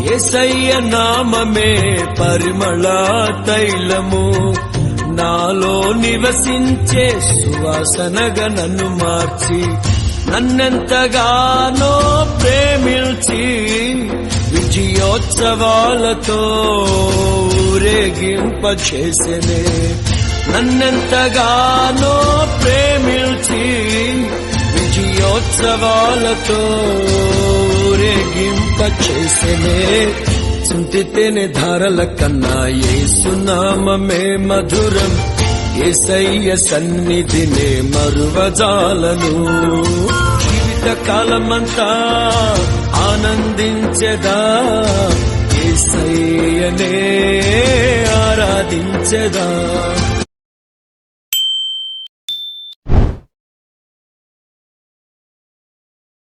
యేసయ్య నామమే పరిమళ తైలము, నాలో నివసించే సువాసనగా నన్ను మార్చి నన్నెంతగానో ప్రేమించి విజయోత్సవాలతో ఊరేగింపచేసెనే. నన్నెంతగానో ప్రేమించి విజయోత్సవాలతో ఊరేగింపచేసెనే. చింతితేనే ధారల కన్నా యేసునామమే మధురం, యేసయ్య సన్నిధినే మరువజాలను. జీవిత కాలమంతా ఆనందించెదా, యేసయ్యనే ఆరాధించెదా.